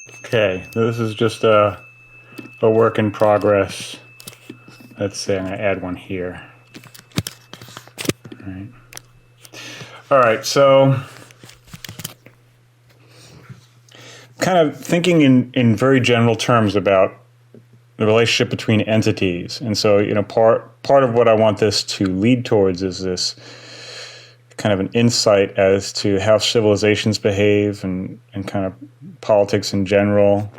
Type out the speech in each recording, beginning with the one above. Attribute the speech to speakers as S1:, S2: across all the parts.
S1: Okay, this is just a work in progress. Let's say I'm going to add one here. All right, so kind of thinking in very general terms about the relationship between entities. And so, part of what I want this to lead towards is this kind of an insight as to how civilizations behave and kind of politics in general,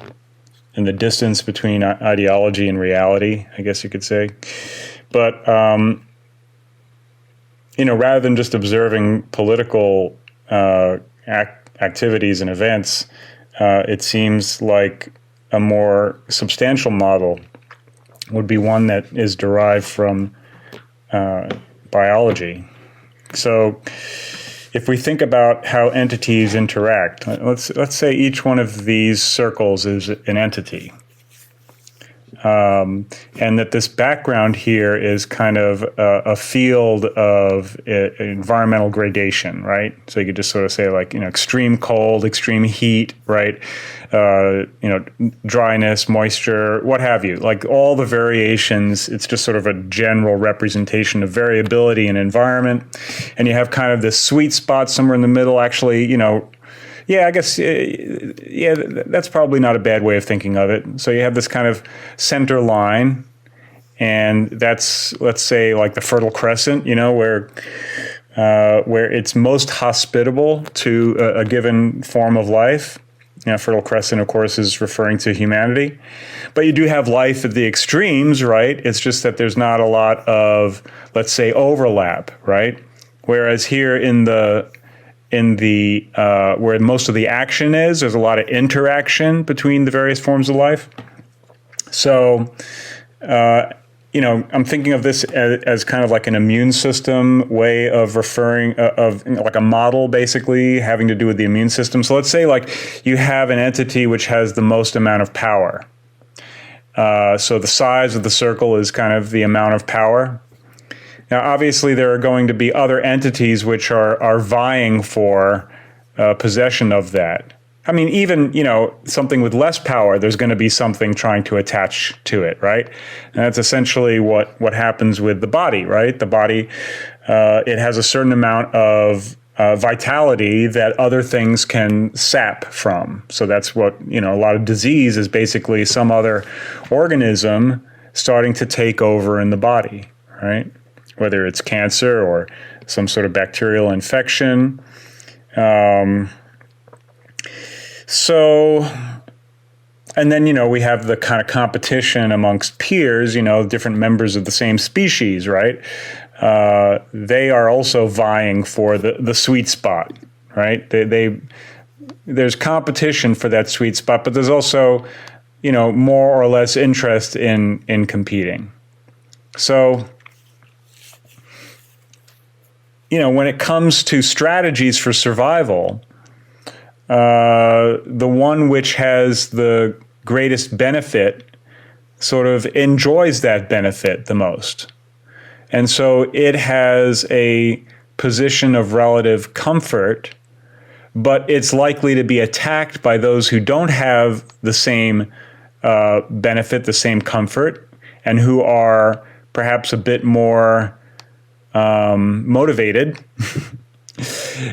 S1: and the distance between ideology and reality, I guess you could say. But, rather than just observing political activities and events, it seems like a more substantial model would be one that is derived from biology. So if we think about how entities interact, let's say each one of these circles is an entity. And that this background here is kind of a field of environmental gradation, right? So you could just sort of say like, extreme cold, extreme heat, right? Dryness, moisture, what have you. Like all the variations, it's just sort of a general representation of variability in environment. And you have kind of this sweet spot somewhere in the middle, actually, yeah, I guess, that's probably not a bad way of thinking of it. So you have this kind of center line, and that's, let's say, like the Fertile Crescent, where it's most hospitable to a given form of life. Fertile Crescent, of course, is referring to humanity. But you do have life at the extremes, right? It's just that there's not a lot of, let's say, overlap, right? Whereas here in the where most of the action is, there's a lot of interaction between the various forms of life. So, I'm thinking of this as kind of like an immune system way of referring of like a model, basically having to do with the immune system. So let's say like you have an entity which has the most amount of power. So the size of the circle is kind of the amount of power. Now, obviously, there are going to be other entities which are vying for possession of that. I mean, even, something with less power, there's going to be something trying to attach to it, right? And that's essentially what happens with the body, right? The body, it has a certain amount of vitality that other things can sap from. So that's what, a lot of disease is basically some other organism starting to take over in the body, right? Whether it's cancer or some sort of bacterial infection. And then, we have the kind of competition amongst peers, different members of the same species, right? They are also vying for the sweet spot, right? There's competition for that sweet spot, but there's also, more or less interest in competing. So, when it comes to strategies for survival, the one which has the greatest benefit sort of enjoys that benefit the most. And so it has a position of relative comfort, but it's likely to be attacked by those who don't have the same benefit, the same comfort, and who are perhaps a bit more motivated.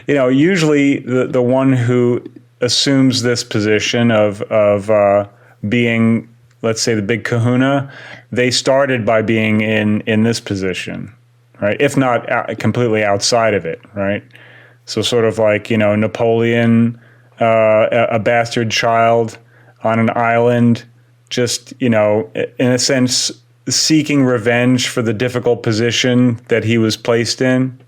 S1: Usually the one who assumes this position of being, let's say, the big kahuna, they started by being in this position, right? If not completely outside of it, right? So sort of like, Napoleon, a bastard child on an island, just, in a sense, seeking revenge for the difficult position that he was placed in,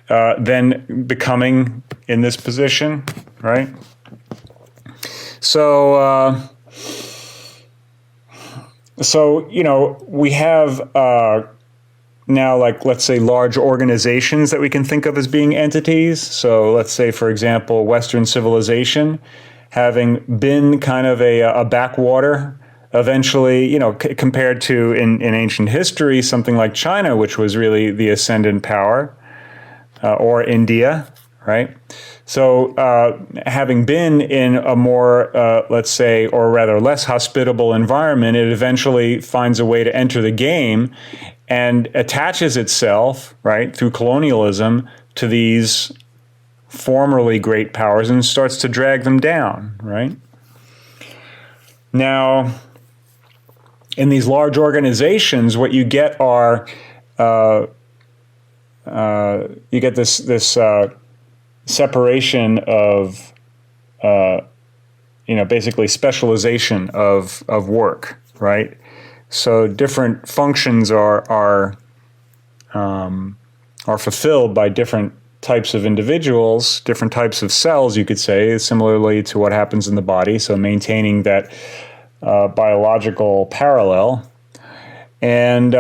S1: then becoming in this position, right? So, we have now, like, let's say, large organizations that we can think of as being entities. So let's say, for example, Western civilization, having been kind of a backwater, eventually, compared to in ancient history, something like China, which was really the ascendant power, or India, right? So having been in a more, let's say, or rather less hospitable environment, it eventually finds a way to enter the game and attaches itself, right, through colonialism to these formerly great powers and starts to drag them down, right? Now, in these large organizations, what you get are you get this separation of basically specialization of work, right? So different functions are fulfilled by different types of individuals, different types of cells, you could say, similarly to what happens in the body. So maintaining that biological parallel, and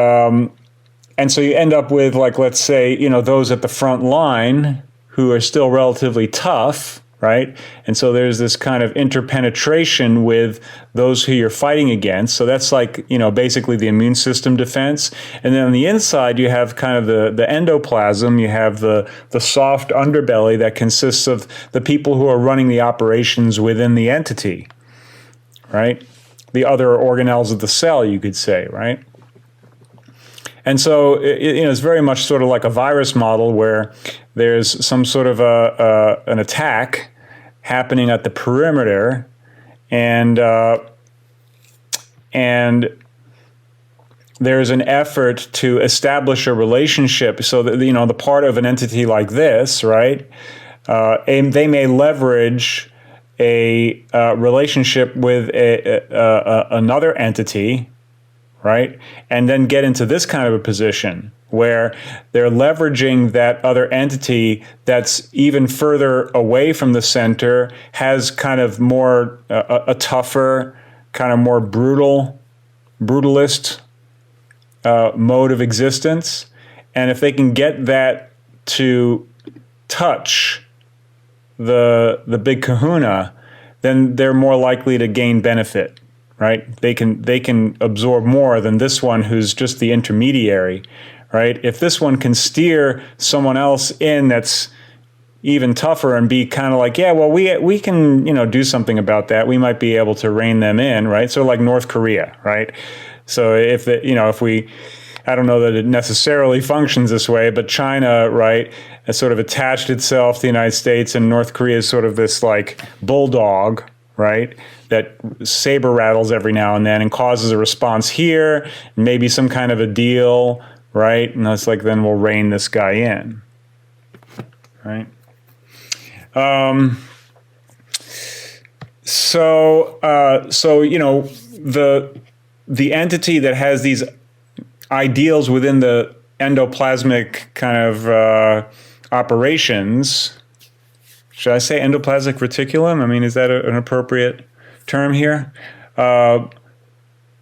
S1: so you end up with, like, let's say, those at the front line who are still relatively tough, right? And so there's this kind of interpenetration with those who you're fighting against. So that's like, basically the immune system defense. And then on the inside, you have kind of the endoplasm. You have the soft underbelly that consists of the people who are running the operations within the entity, right? The other organelles of the cell, you could say, right? And so it's very much sort of like a virus model where there's some sort of an attack happening at the perimeter, and there's an effort to establish a relationship so that the part of an entity like this, right? And they may leverage a relationship with another entity, right? And then get into this kind of a position where they're leveraging that other entity that's even further away from the center, has kind of more a tougher, kind of more brutalist mode of existence. And if they can get that to touch the big kahuna, then they're more likely to gain benefit. Right? They can absorb more than this one who's just the intermediary, right? If this one can steer someone else in that's even tougher and be kind of like, yeah, well, we can, do something about that. We might be able to rein them in, right? So like North Korea, right? So if I don't know that it necessarily functions this way, but China, right, has sort of attached itself to the United States, and North Korea is sort of this like bulldog, right, that saber rattles every now and then and causes a response here, maybe some kind of a deal, right? And it's like, then we'll rein this guy in, right? So the entity that has these ideals within the endoplasmic kind of operations. Should I say endoplasmic reticulum? I mean, is that an appropriate term here?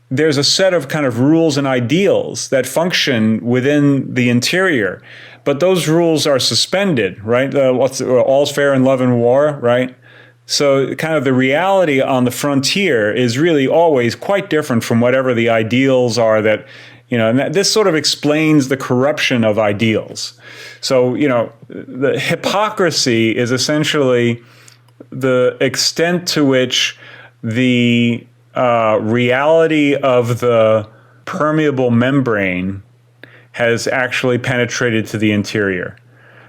S1: There's a set of kind of rules and ideals that function within the interior, but those rules are suspended, right? All's fair in love and war, right? So kind of the reality on the frontier is really always quite different from whatever the ideals are that, and this sort of explains the corruption of ideals. So, the hypocrisy is essentially the extent to which the reality of the permeable membrane has actually penetrated to the interior.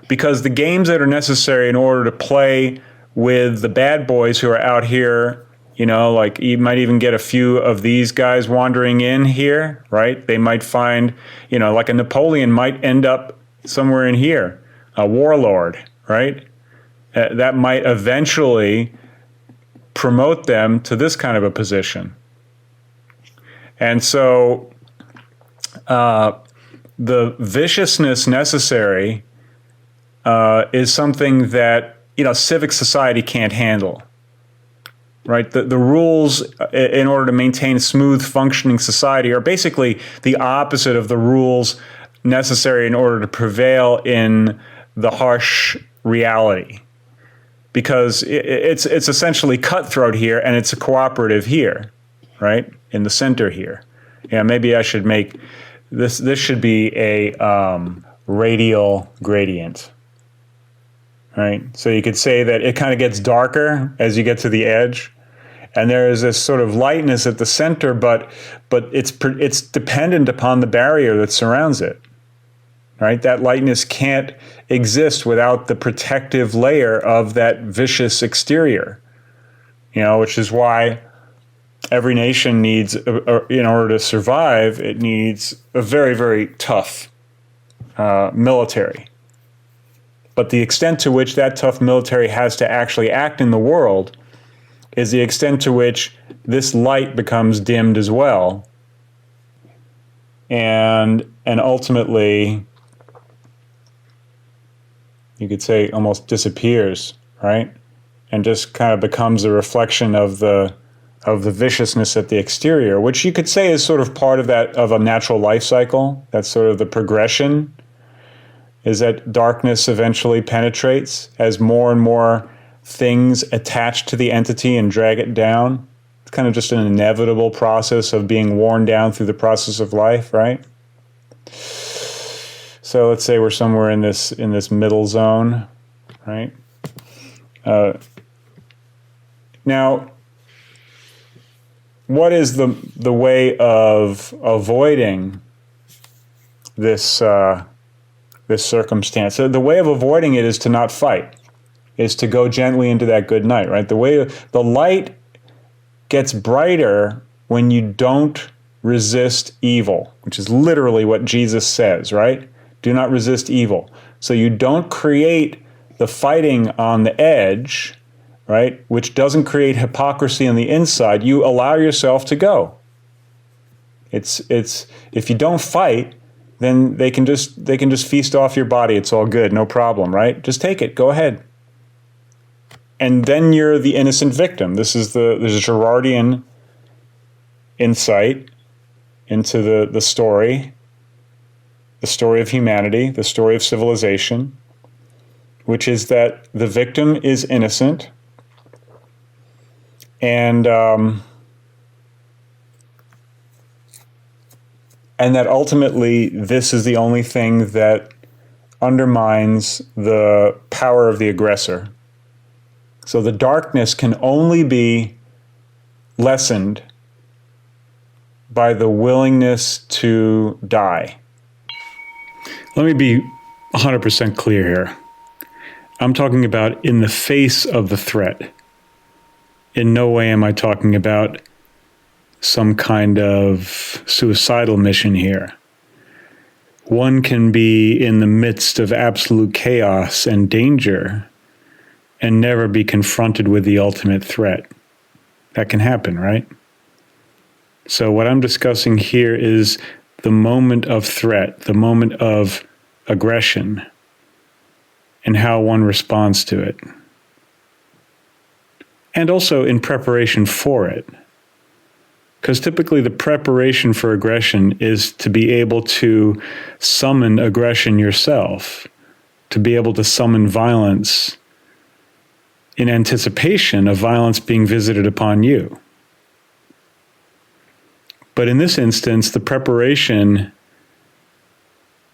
S1: Because the games that are necessary in order to play with the bad boys who are out here, like you might even get a few of these guys wandering in here, right? They might find, like a Napoleon might end up somewhere in here, a warlord, right? That might eventually promote them to this kind of a position. And so the viciousness necessary is something that, civic society can't handle. Right, the rules in order to maintain a smooth functioning society are basically the opposite of the rules necessary in order to prevail in the harsh reality. Because it's essentially cutthroat here, and it's a cooperative here, right, in the center here. Yeah, maybe I should make this should be a radial gradient. right? So you could say that it kind of gets darker as you get to the edge, and there is this sort of lightness at the center, but it's dependent upon the barrier that surrounds it, right? That lightness can't exist without the protective layer of that vicious exterior, which is why every nation needs, in order to survive, it needs a very, very tough military. But the extent to which that tough military has to actually act in the world is the extent to which this light becomes dimmed as well. And ultimately, you could say almost disappears, right? And just kind of becomes a reflection of the viciousness at the exterior, which you could say is sort of part of a natural life cycle. That's sort of the progression, is that darkness eventually penetrates as more and more things attach to the entity and drag it down. It's kind of just an inevitable process of being worn down through the process of life, right? So let's say we're somewhere in this middle zone, right? Now, what is the way of avoiding this circumstance? So the way of avoiding it is to not fight, is to go gently into that good night, right? The light gets brighter when you don't resist evil, which is literally what Jesus says, right? Do not resist evil. So you don't create the fighting on the edge, right? Which doesn't create hypocrisy on the inside. You allow yourself to go. It's if you don't fight, then they can just feast off your body. It's all good, no problem, right? Just take it. Go ahead. And then you're the innocent victim. There's a Girardian insight into the story of humanity, the story of civilization, which is that the victim is innocent, and that ultimately this is the only thing that undermines the power of the aggressor. So the darkness can only be lessened by the willingness to die. Let me be 100% clear here. I'm talking about in the face of the threat. In no way am I talking about some kind of suicidal mission here. One can be in the midst of absolute chaos and danger and never be confronted with the ultimate threat. That can happen, right? So what I'm discussing here is the moment of threat, the moment of aggression, and how one responds to it. And also in preparation for it. Because typically the preparation for aggression is to be able to summon aggression yourself, to be able to summon violence in anticipation of violence being visited upon you. But in this instance, the preparation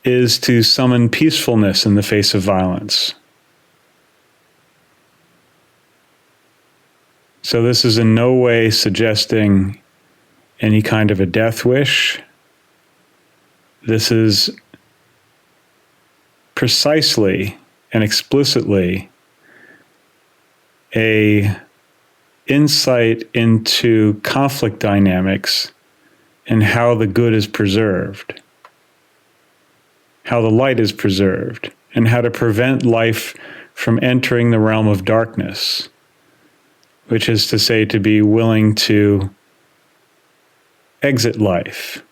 S1: is to summon peacefulness in the face of violence. So this is in no way suggesting any kind of a death wish. This is precisely and explicitly a insight into conflict dynamics and how the good is preserved, how the light is preserved, and how to prevent life from entering the realm of darkness, which is to say, to be willing to exit life.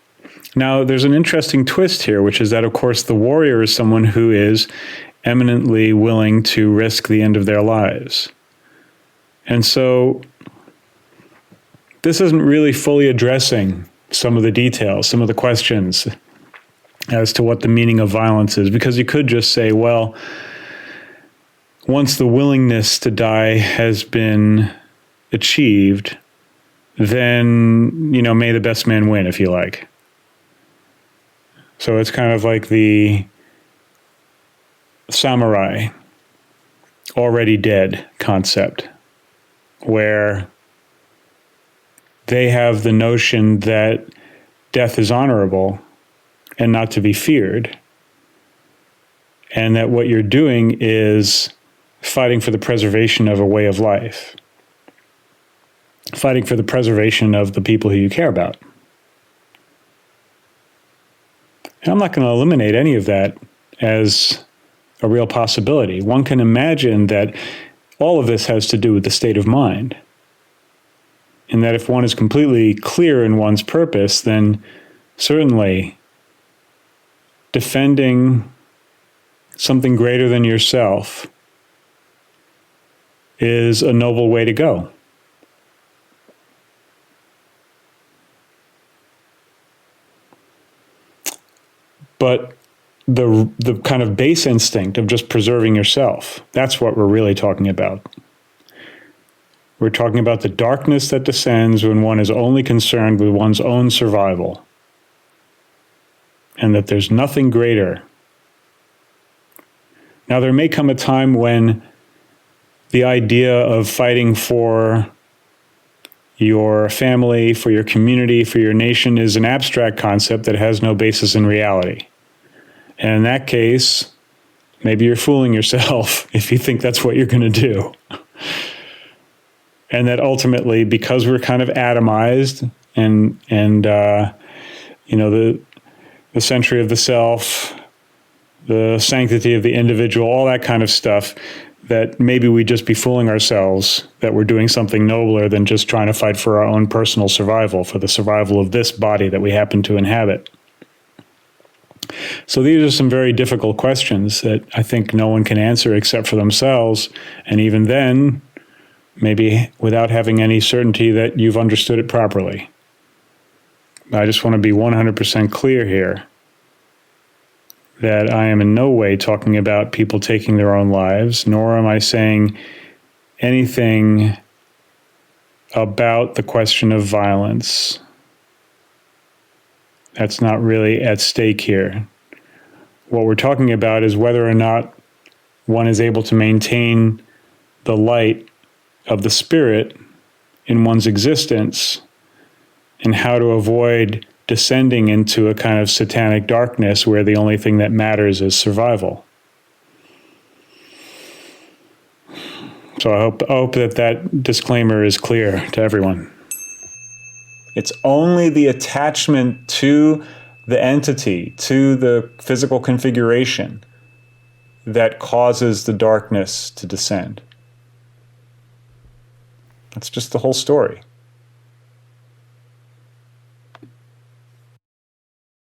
S1: Now, there's an interesting twist here, which is that, of course, the warrior is someone who is eminently willing to risk the end of their lives. And so this isn't really fully addressing some of the details, some of the questions as to what the meaning of violence is, because you could just say, well, once the willingness to die has been achieved, then, may the best man win, if you like. So it's kind of like the samurai already dead concept, where they have the notion that death is honorable and not to be feared, and that what you're doing is fighting for the preservation of a way of life, fighting for the preservation of the people who you care about. And I'm not going to eliminate any of that as a real possibility. One can imagine that all of this has to do with the state of mind, and that if one is completely clear in one's purpose, then certainly defending something greater than yourself is a noble way to go. But the kind of base instinct of just preserving yourself, that's what we're really talking about. We're talking about the darkness that descends when one is only concerned with one's own survival, and that there's nothing greater. Now, there may come a time when the idea of fighting for your family, for your community, for your nation is an abstract concept that has no basis in reality. And in that case, maybe you're fooling yourself if you think that's what you're going to do. And that ultimately, because we're kind of atomized and the century of the self, the sanctity of the individual, all that kind of stuff, that maybe we just be fooling ourselves that we're doing something nobler than just trying to fight for our own personal survival, for the survival of this body that we happen to inhabit. So these are some very difficult questions that I think no one can answer except for themselves, and even then, maybe without having any certainty that you've understood it properly. I just want to be 100% clear here that I am in no way talking about people taking their own lives, nor am I saying anything about the question of violence. That's not really at stake here. What we're talking about is whether or not one is able to maintain the light of the spirit in one's existence, and how to avoid descending into a kind of satanic darkness where the only thing that matters is survival. So I hope that disclaimer is clear to everyone. It's only the attachment to the entity, to the physical configuration, that causes the darkness to descend. That's just the whole story.